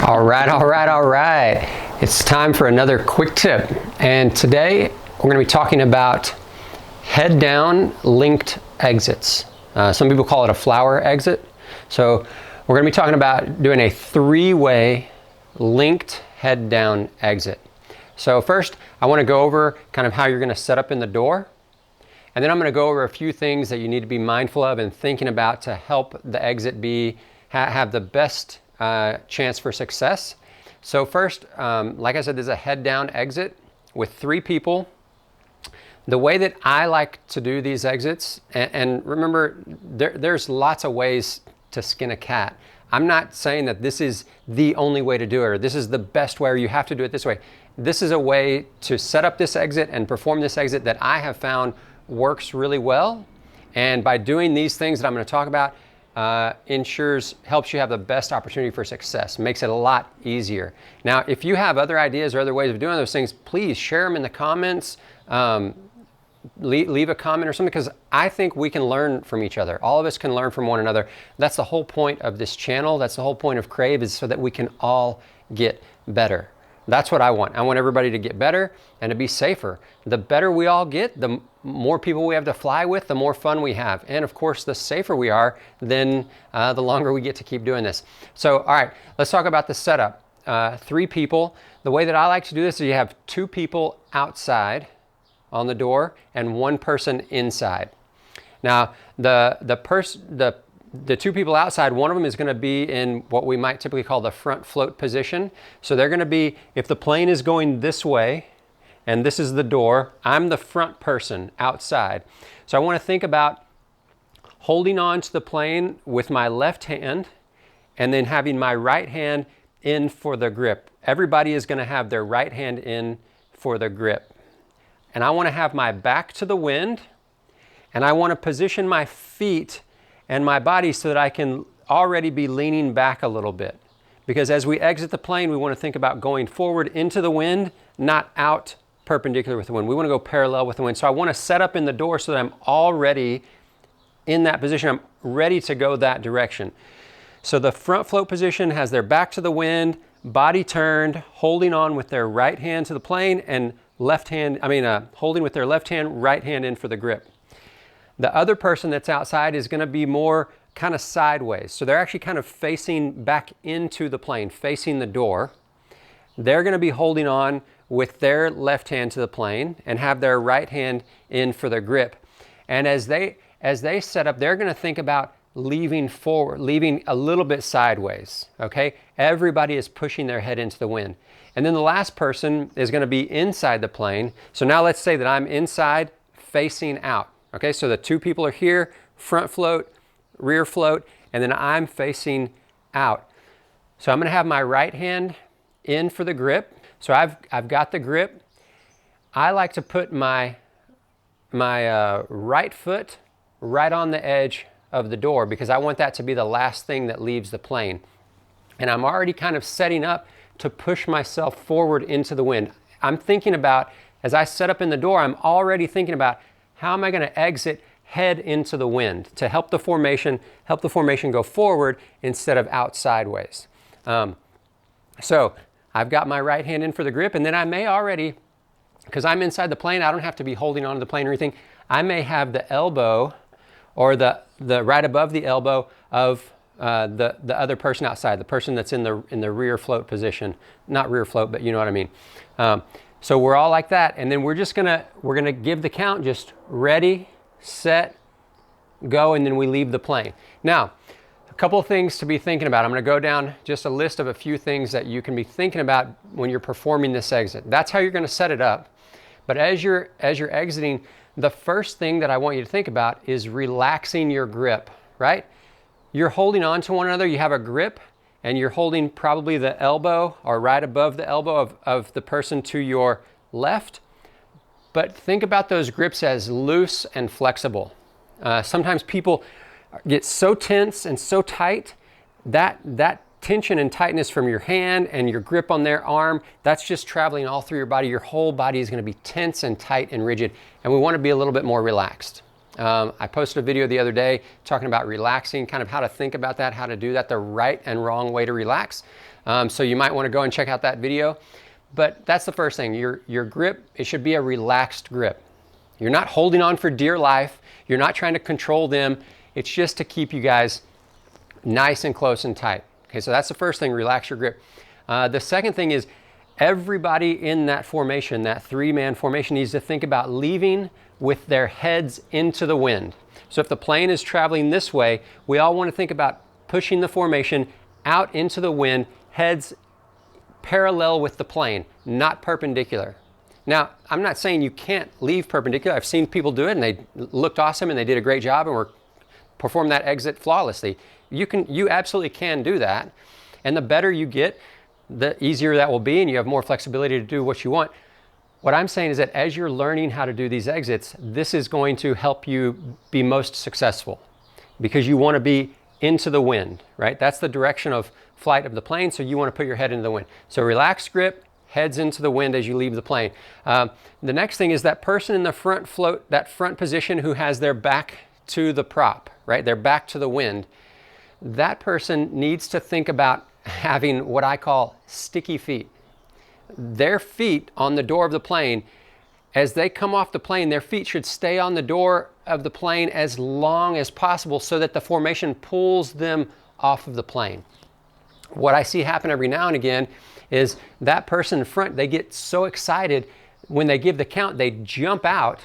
All right. It's time for another quick tip. And today we're going to be talking about head down linked exits. Some people call it a flower exit. So we're going to be talking about doing a three-way linked head down exit. So first, I want to go over kind of how you're going to set up in the door. And then I'm going to go over a few things that you need to be mindful of and thinking about to help the exit have the best chance for success. So first, like I said, there's a head down exit with 3 people. The way that I like to do these exits, and remember, there's lots of ways to skin a cat. I'm not saying that this is the only way to do it, or this is the best way, or you have to do it this way. This is a way to set up this exit and perform this exit that I have found works really well. And by doing these things that I'm going to talk about, helps you have the best opportunity for success, makes it a lot easier. Now, if you have other ideas or other ways of doing those things, please share them in the comments. Leave a comment or something, because I think we can learn from each other. All of us can learn from one another. That's the whole point of this channel. That's the whole point of Krav, is so that we can all get better. That's what I want. I want everybody to get better and to be safer. The better we all get, the more people we have to fly with, the more fun we have. And of course, the safer we are, then the longer we get to keep doing this. So, all right, let's talk about the setup. 3 people. The way that I like to do this is you have 2 people outside on the door and 1 person inside. Now, the 2 people outside, one of them is going to be in what we might typically call the front float position. So they're going to be, if the plane is going this way and this is the door, I'm the front person outside. So I want to think about holding on to the plane with my left hand and then having my right hand in for the grip. Everybody is going to have their right hand in for the grip. And I want to have my back to the wind, and I want to position my feet and my body so that I can already be leaning back a little bit. Because as we exit the plane, we want to think about going forward into the wind, not out perpendicular with the wind. We want to go parallel with the wind. So I want to set up in the door so that I'm already in that position. I'm ready to go that direction. So the front float position has their back to the wind, body turned, holding on with their right hand to the plane, and holding with their left hand, right hand in for the grip. The other person that's outside is going to be more kind of sideways. So they're actually kind of facing back into the plane, facing the door. They're going to be holding on with their left hand to the plane and have their right hand in for the grip. And as they set up, they're going to think about leaving forward, leaving a little bit sideways, okay? Everybody is pushing their head into the wind. And then the last person is going to be inside the plane. So now let's say that I'm inside facing out. Okay, so the 2 people are here, front float, rear float, and then I'm facing out. So I'm going to have my right hand in for the grip. So I've got the grip. I like to put my right foot right on the edge of the door, because I want that to be the last thing that leaves the plane. And I'm already kind of setting up to push myself forward into the wind. I'm thinking about, as I set up in the door, I'm already thinking about, how am I going to exit head into the wind to help the formation go forward instead of out sideways. So I've got my right hand in for the grip, and then I may already, because I'm inside the plane, I don't have to be holding onto the plane or anything. I may have the elbow, or the right above the elbow of the other person outside, the person that's in the rear float position. Not rear float, but you know what I mean. So we're all like that, and then we're gonna give the count, just ready, set, go, and then we leave the plane. Now, a couple of things to be thinking about. I'm gonna go down just a list of a few things that you can be thinking about when you're performing this exit. That's how you're gonna set it up. But as you're exiting, the first thing that I want you to think about is relaxing your grip, right? You're holding on to one another, you have a grip, and you're holding probably the elbow or right above the elbow of the person to your left. But think about those grips as loose and flexible. Sometimes people get so tense and so tight that tension and tightness from your hand and your grip on their arm, that's just traveling all through your body. Your whole body is going to be tense and tight and rigid, and we want to be a little bit more relaxed. I posted a video the other day talking about relaxing, kind of how to think about that, how to do that, the right and wrong way to relax. So you might want to go and check out that video. But that's the first thing. Your grip, it should be a relaxed grip. You're not holding on for dear life. You're not trying to control them. It's just to keep you guys nice and close and tight. Okay, so that's the first thing, relax your grip. The second thing is everybody in that formation, that three-man formation, needs to think about leaving with their heads into the wind. So if the plane is traveling this way, we all want to think about pushing the formation out into the wind, heads parallel with the plane, not perpendicular. Now, I'm not saying you can't leave perpendicular. I've seen people do it and they looked awesome and they did a great job and performed that exit flawlessly. You absolutely can do that. And the better you get, the easier that will be and you have more flexibility to do what you want. What I'm saying is that as you're learning how to do these exits, this is going to help you be most successful because you want to be into the wind, right? That's the direction of flight of the plane, so you want to put your head into the wind. So relaxed grip, heads into the wind as you leave the plane. The next thing is that person in the front float, that front position who has their back to the prop, right? Their back to the wind. That person needs to think about having what I call sticky feet. Their feet on the door of the plane, as they come off the plane, their feet should stay on the door of the plane as long as possible so that the formation pulls them off of the plane. What I see happen every now and again is that person in front, they get so excited when they give the count, they jump out,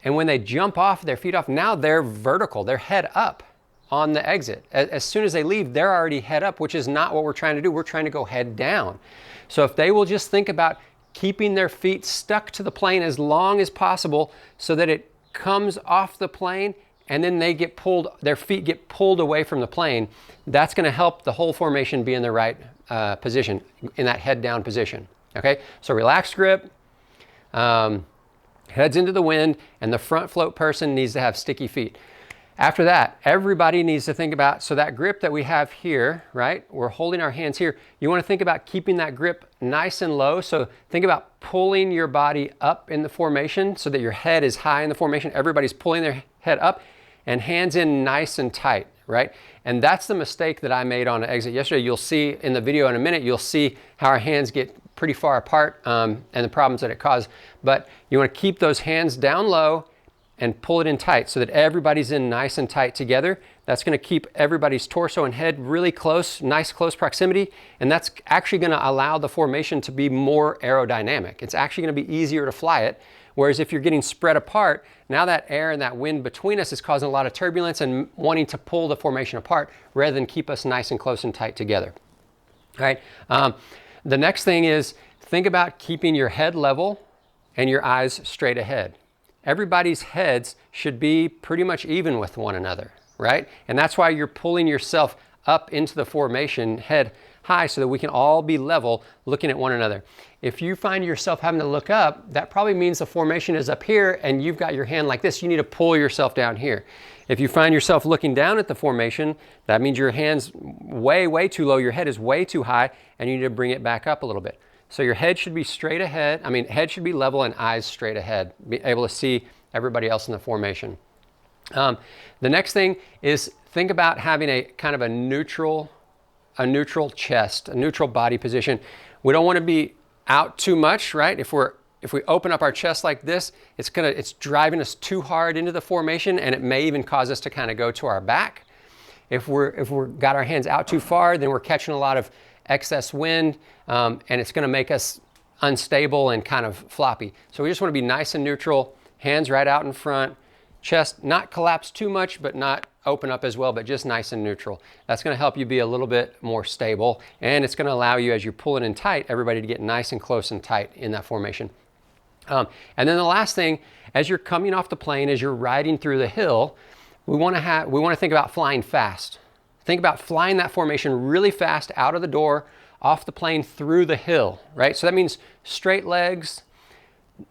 and when they jump off, their feet off, now they're vertical, they're head up on the exit. As soon as they leave, they're already head up, which is not what we're trying to do. We're trying to go head down. So if they will just think about keeping their feet stuck to the plane as long as possible so that it comes off the plane and then they get pulled, their feet get pulled away from the plane, that's going to help the whole formation be in the right position, in that head down position. Okay, so relaxed grip, heads into the wind, and the front float person needs to have sticky feet. After that, everybody needs to think about, so that grip that we have here, right? We're holding our hands here. You want to think about keeping that grip nice and low. So think about pulling your body up in the formation so that your head is high in the formation. Everybody's pulling their head up and hands in nice and tight, right? And that's the mistake that I made on an exit yesterday. You'll see in the video in a minute, you'll see how our hands get pretty far apart and the problems that it caused. But you want to keep those hands down low and pull it in tight so that everybody's in nice and tight together. That's going to keep everybody's torso and head really close, nice close proximity, and that's actually going to allow the formation to be more aerodynamic. It's actually going to be easier to fly it, whereas if you're getting spread apart, now that air and that wind between us is causing a lot of turbulence and wanting to pull the formation apart rather than keep us nice and close and tight together. All right. The next thing is think about keeping your head level and your eyes straight ahead. Everybody's heads should be pretty much even with one another, right? And that's why you're pulling yourself up into the formation head high so that we can all be level looking at one another. If you find yourself having to look up, that probably means the formation is up here and you've got your hand like this. You need to pull yourself down here. If you find yourself looking down at the formation, that means your hand's way too low. Your head is way too high and you need to bring it back up a little bit. So your head should be straight ahead. Head should be level and eyes straight ahead. Be able to see everybody else in the formation. The next thing is think about having a kind of a neutral chest, a neutral body position. We don't want to be out too much, right? If we open up our chest like this, it's driving us too hard into the formation and it may even cause us to kind of go to our back. If we're got our hands out too far, then we're catching a lot of excess wind and it's going to make us unstable and kind of floppy. So we just want to be nice and neutral, hands right out in front, chest not collapse too much but not open up as well, but just nice and neutral. That's going to help you be a little bit more stable, and it's going to allow you, as you're pulling in tight, everybody to get nice and close and tight in that formation. And then the last thing, as you're coming off the plane, as you're riding through the hill, we want to think about flying fast. Think about flying that formation really fast out of the door, off the plane, through the hill, right? So that means straight legs,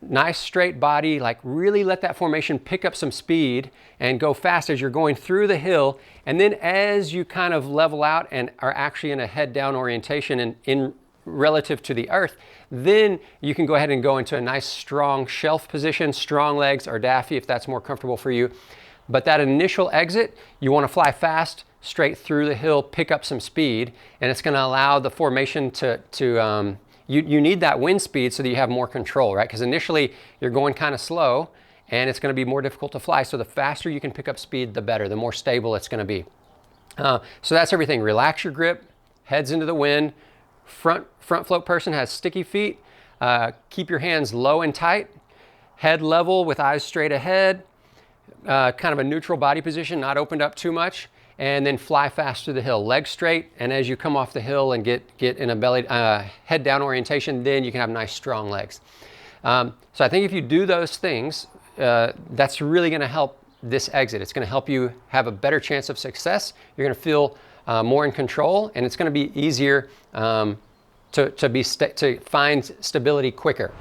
nice straight body, like really let that formation pick up some speed and go fast as you're going through the hill. And then as you kind of level out and are actually in a head down orientation and in relative to the earth, then you can go ahead and go into a nice strong shelf position, strong legs or daffy if that's more comfortable for you. But that initial exit, you want to fly fast, straight through the hill, pick up some speed, and it's going to allow the formation you need that wind speed so that you have more control, right? Because initially you're going kind of slow and it's going to be more difficult to fly. So the faster you can pick up speed, the better, the more stable it's going to be. So that's everything. Relax your grip, heads into the wind. Front float person has sticky feet. Keep your hands low and tight, head level with eyes straight ahead, kind of a neutral body position, not opened up too much. And then fly fast through the hill, legs straight. And as you come off the hill and get in a belly, head down orientation, then you can have nice strong legs. So I think if you do those things, that's really going to help this exit. It's going to help you have a better chance of success. You're going to feel more in control, and it's going to be easier to find stability quicker.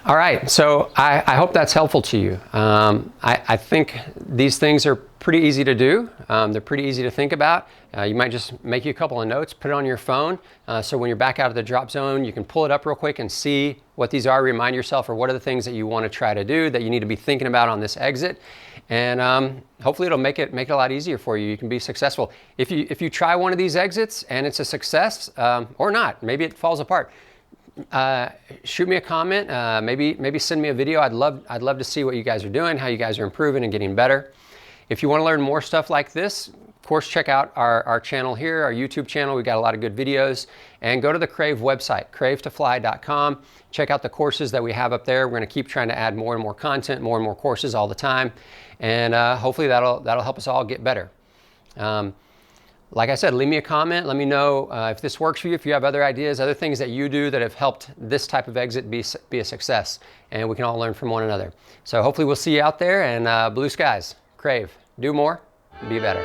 All right, so I hope that's helpful to you. I think these things are pretty easy to do. They're pretty easy to think about. You might just make you a couple of notes, put it on your phone, so when you're back out of the drop zone, you can pull it up real quick and see what these are, remind yourself, or what are the things that you want to try to do that you need to be thinking about on this exit. And hopefully it'll make it a lot easier for you. You can be successful. If you try one of these exits and it's a success, or not, maybe it falls apart, shoot me a comment, maybe send me a video. I'd love to see what you guys are doing, how you guys are improving and getting better. If you want to learn more stuff like this, of course, check out our channel here, our YouTube channel. We've got a lot of good videos. And go to the Krav website, kravetofly.com. Check out the courses that we have up there. We're going to keep trying to add more and more content, more and more courses all the time. And hopefully that'll help us all get better. Like I said, leave me a comment. Let me know if this works for you, if you have other ideas, other things that you do that have helped this type of exit be a success. And we can all learn from one another. So hopefully we'll see you out there, and blue skies. Krav, do more, be better.